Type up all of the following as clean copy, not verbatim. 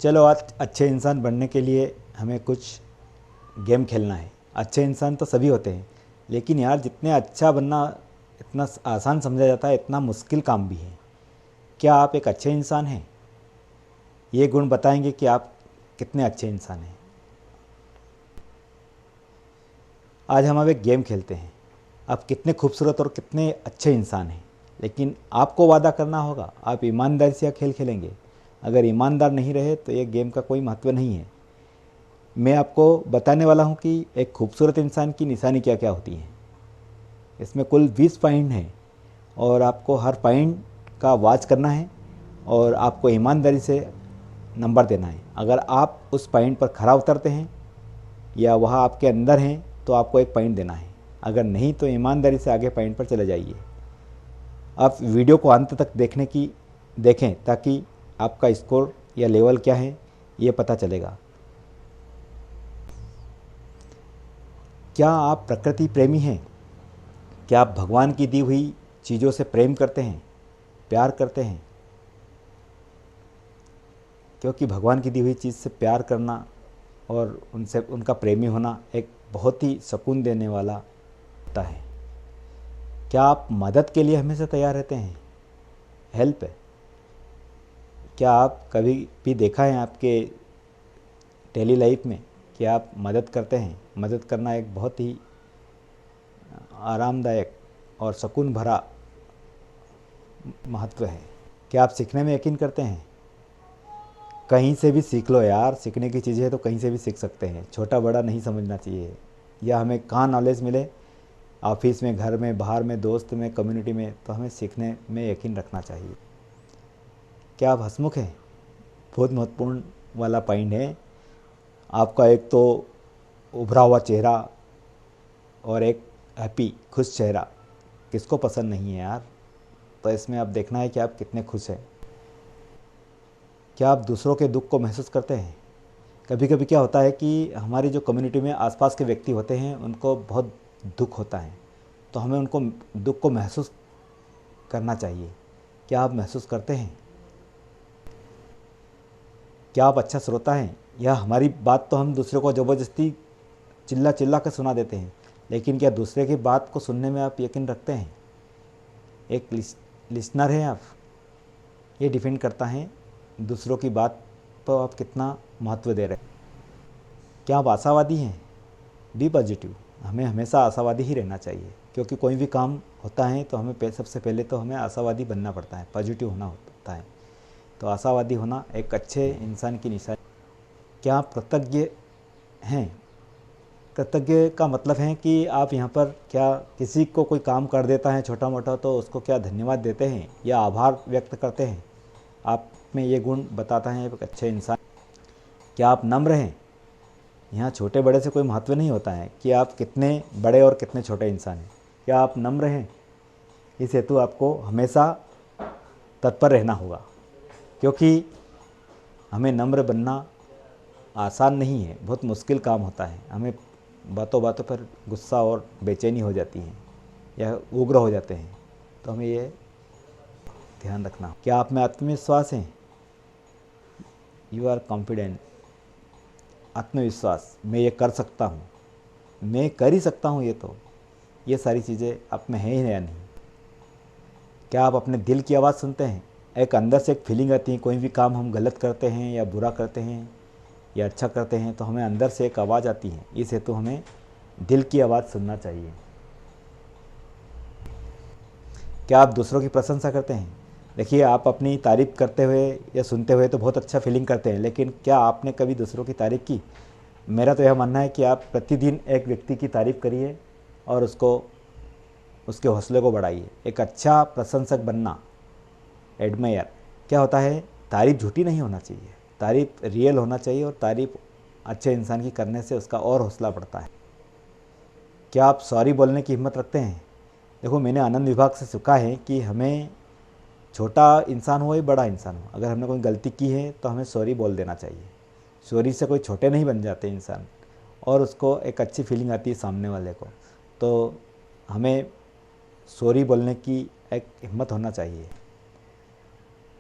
चलो आज अच्छे इंसान बनने के लिए हमें कुछ गेम खेलना है। अच्छे इंसान तो सभी होते हैं, लेकिन यार जितने अच्छा बनना इतना आसान समझा जाता है, इतना मुश्किल काम भी है। क्या आप एक अच्छे इंसान हैं? ये गुण बताएंगे कि आप कितने अच्छे इंसान हैं। आज हम अब एक गेम खेलते हैं। आप कितने खूबसूरत और कितने अच्छे इंसान हैं, लेकिन आपको वादा करना होगा आप ईमानदारी से यह खेल खेलेंगे। अगर ईमानदार नहीं रहे तो ये गेम का कोई महत्व नहीं है। मैं आपको बताने वाला हूँ कि एक खूबसूरत इंसान की निशानी क्या क्या होती हैं। इसमें कुल 20 पॉइंट हैं और आपको हर पॉइंट का वाच करना है और आपको ईमानदारी से नंबर देना है। अगर आप उस पॉइंट पर खरा उतरते हैं या वह आपके अंदर हैं तो आपको एक पॉइंट देना है, अगर नहीं तो ईमानदारी से आगे पॉइंट पर चले जाइए। आप वीडियो को अंत तक देखें ताकि आपका स्कोर या लेवल क्या है ये पता चलेगा। क्या आप प्रकृति प्रेमी हैं? क्या आप भगवान की दी हुई चीज़ों से प्रेम करते हैं, प्यार करते हैं? क्योंकि भगवान की दी हुई चीज़ से प्यार करना और उनसे उनका प्रेमी होना एक बहुत ही सुकून देने वाला होता है। क्या आप मदद के लिए हमेशा तैयार रहते हैं? हेल्प है। क्या आप कभी भी देखा है आपके डेली लाइफ में कि आप मदद करते हैं? मदद करना एक बहुत ही आरामदायक और सुकून भरा महत्व है। क्या आप सीखने में यकीन करते हैं? कहीं से भी सीख लो यार, सीखने की चीज़ें तो कहीं से भी सीख सकते हैं, छोटा बड़ा नहीं समझना चाहिए। या हमें कहाँ नॉलेज मिले, ऑफिस में, घर में, बाहर में, दोस्त में, कम्युनिटी में, तो हमें सीखने में यकीन रखना चाहिए। क्या आप हंसमुख हैं? बहुत महत्वपूर्ण वाला पॉइंट है। आपका एक तो उभरा हुआ चेहरा और एक हैप्पी खुश चेहरा किसको पसंद नहीं है यार। तो इसमें आप देखना है कि आप कितने खुश हैं। क्या आप दूसरों के दुख को महसूस करते हैं? कभी कभी क्या होता है कि हमारी जो कम्युनिटी में आसपास के व्यक्ति होते हैं उनको बहुत दुख होता है, तो हमें उनको दुख को महसूस करना चाहिए। क्या आप महसूस करते हैं? क्या आप अच्छा श्रोता हैं? या हमारी बात तो हम दूसरे को ज़बरदस्ती चिल्ला चिल्ला कर सुना देते हैं, लेकिन क्या दूसरे की बात को सुनने में आप यकीन रखते हैं? एक लिसनर हैं आप। ये डिपेंड करता है दूसरों की बात तो आप कितना महत्व दे रहे हैं। क्या आप आशावादी हैं? Be positive. हमें हमेशा आशावादी ही रहना चाहिए, क्योंकि कोई भी काम होता है तो हमें सबसे पहले तो हमें आशावादी बनना पड़ता है, पॉजिटिव होना होता है। तो आशावादी होना एक अच्छे इंसान की निशानी। क्या आप कृतज्ञ हैं? कृतज्ञ का मतलब है कि आप यहाँ पर क्या किसी को कोई काम कर देता है छोटा मोटा तो उसको क्या धन्यवाद देते हैं या आभार व्यक्त करते हैं? आप में ये गुण बताता है एक अच्छे इंसान। क्या आप नम्र हैं? यहाँ छोटे बड़े से कोई महत्व नहीं होता है कि आप कितने बड़े और कितने छोटे इंसान हैं। क्या आप नम्र हैं? इस हेतु आपको हमेशा तत्पर रहना होगा, क्योंकि हमें नम्र बनना आसान नहीं है, बहुत मुश्किल काम होता है। हमें बातों बातों पर गुस्सा और बेचैनी हो जाती है या उग्र हो जाते हैं, तो हमें ये ध्यान रखना। क्या आप में आत्मविश्वास हैं? You are confident. आत्मविश्वास, मैं ये कर सकता हूँ, मैं कर ही सकता हूँ, ये सारी चीज़ें आप में है ही या नहीं? क्या आप अपने दिल की आवाज़ सुनते हैं? एक अंदर से एक फीलिंग आती है, कोई भी काम हम गलत करते हैं या बुरा करते हैं या अच्छा करते हैं तो हमें अंदर से एक आवाज़ आती है, इस हेतु हमें दिल की आवाज़ सुनना चाहिए। क्या आप दूसरों की प्रशंसा करते हैं? देखिए, आप अपनी तारीफ़ करते हुए या सुनते हुए तो बहुत अच्छा फीलिंग करते हैं, लेकिन क्या आपने कभी दूसरों की तारीफ़ की? मेरा तो यह मानना है कि आप प्रतिदिन एक व्यक्ति की तारीफ़ करिए और उसके हौसले को बढ़ाइए। एक अच्छा प्रशंसक बनना, एडमायर, क्या होता है, तारीफ़ झूठी नहीं होना चाहिए, तारीफ़ रियल होना चाहिए और तारीफ़ अच्छे इंसान की करने से उसका और हौसला बढ़ता है। क्या आप सॉरी बोलने की हिम्मत रखते हैं? देखो, मैंने आनंद विभाग से सीखा है कि हमें छोटा इंसान हो या बड़ा इंसान हो, अगर हमने कोई गलती की है तो हमें सॉरी बोल देना चाहिए। सॉरी से कोई छोटे नहीं बन जाते इंसान, और उसको एक अच्छी फीलिंग आती है सामने वाले को। तो हमें सॉरी बोलने की एक हिम्मत होना चाहिए।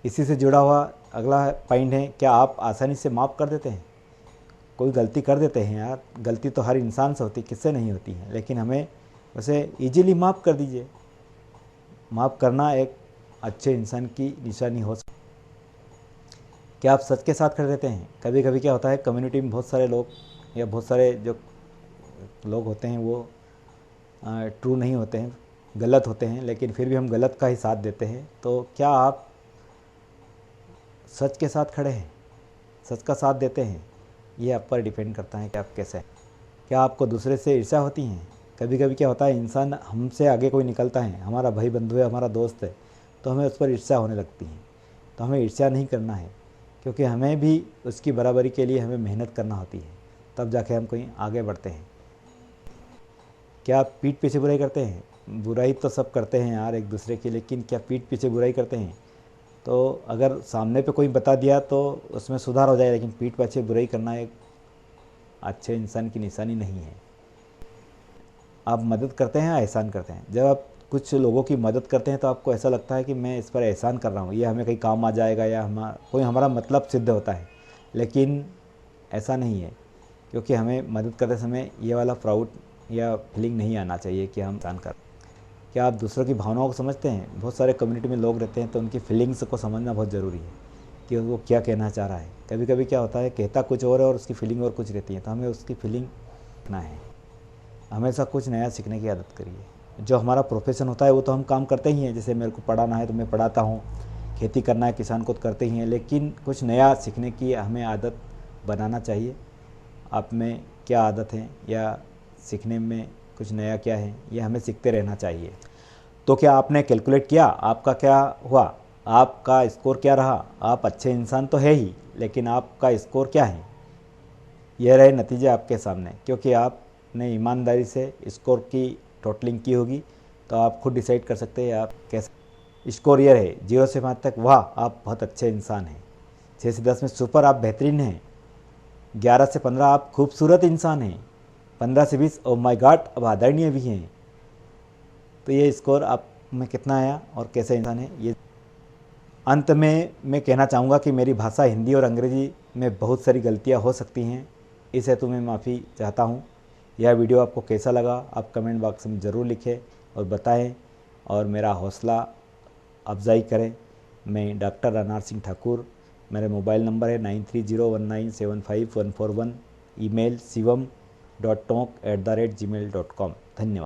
इसी से जुड़ा हुआ अगला पॉइंट है, क्या आप आसानी से माफ़ कर देते हैं? कोई गलती कर देते हैं यार, गलती तो हर इंसान से होती, किससे नहीं होती है, लेकिन हमें उसे ईजिली माफ़ कर दीजिए। माफ़ करना एक अच्छे इंसान की निशानी हो सकती है। क्या आप सच के साथ खड़े रहते हैं? कभी कभी क्या होता है, कम्युनिटी में बहुत सारे लोग या बहुत सारे जो लोग होते हैं वो ट्रू नहीं होते हैं, गलत होते हैं, लेकिन फिर भी हम गलत का ही साथ देते हैं। तो क्या आप सच के साथ खड़े हैं, सच का साथ देते हैं? ये आप पर डिपेंड करता है कि आप कैसे हैं। क्या आपको दूसरे से ईर्ष्या होती है? कभी कभी क्या होता है, इंसान हमसे आगे कोई निकलता है, हमारा भाई बंधु है, हमारा दोस्त है, तो हमें उस पर ईर्ष्या होने लगती है। तो हमें ईर्ष्या नहीं करना है, क्योंकि हमें भी उसकी बराबरी के लिए हमें मेहनत करना होती है, तब जाके हम कहीं आगे बढ़ते हैं। क्या आप पीठ पीछे बुराई करते हैं? बुराई तो सब करते हैं यार एक दूसरे की, लेकिन क्या पीठ पीछे बुराई करते हैं? तो अगर सामने पे कोई बता दिया तो उसमें सुधार हो जाए, लेकिन पीठ पीछे बुराई करना एक अच्छे इंसान की निशानी नहीं है। आप मदद करते हैं या एहसान करते हैं? जब आप कुछ लोगों की मदद करते हैं तो आपको ऐसा लगता है कि मैं इस पर एहसान कर रहा हूँ, ये हमें कहीं काम आ जाएगा या कोई हमारा मतलब सिद्ध होता है, लेकिन ऐसा नहीं है। क्योंकि हमें मदद करते समय ये वाला प्राउड या फीलिंग नहीं आना चाहिए कि हम एहसान कर। क्या आप दूसरों की भावनाओं को समझते हैं? बहुत सारे कम्युनिटी में लोग रहते हैं, तो उनकी फीलिंग्स को समझना बहुत ज़रूरी है कि वो क्या कहना चाह रहा है। कभी कभी क्या होता है, कहता कुछ और है और उसकी फीलिंग और कुछ रहती है, तो हमें उसकी फीलिंग रखना है। हमेशा कुछ नया सीखने की आदत करिए। जो हमारा प्रोफेशन होता है वो तो हम काम करते ही हैं, जैसे मेरे को पढ़ाना है तो मैं पढ़ाता हूँ, खेती करना है किसान को तो करते ही हैं, लेकिन कुछ नया सीखने की हमें आदत बनाना चाहिए। आप में क्या आदत है या सीखने में कुछ नया क्या है, ये हमें सीखते रहना चाहिए। तो क्या आपने कैलकुलेट किया आपका क्या हुआ, आपका स्कोर क्या रहा? आप अच्छे इंसान तो है ही, लेकिन आपका स्कोर क्या है? यह रहे नतीजे आपके सामने, क्योंकि आपने ईमानदारी से स्कोर की टोटलिंग की होगी, तो आप खुद डिसाइड कर सकते हैं आप कैसे। स्कोर यह है 0 से 5 तक वाह आप बहुत अच्छे इंसान हैं, 6 से 10 में सुपर आप बेहतरीन हैं, 11 से 15 आप खूबसूरत इंसान हैं, 15 से 20 ओ माय गॉड अब आदरणीय भी हैं। तो ये स्कोर आप में कितना आया और कैसे इंसान है ये। अंत में मैं कहना चाहूँगा कि मेरी भाषा हिंदी और अंग्रेज़ी में बहुत सारी गलतियाँ हो सकती हैं, इस हेतु मैं माफ़ी चाहता हूँ। यह वीडियो आपको कैसा लगा आप कमेंट बॉक्स में ज़रूर लिखें और बताएं, और मेरा हौसला अफजाई करें। मैं डॉक्टर अनार सिंह ठाकुर, मेरा मोबाइल नंबर है 9301975141, ईमेल shivam.tonk@gmail.com। धन्यवाद।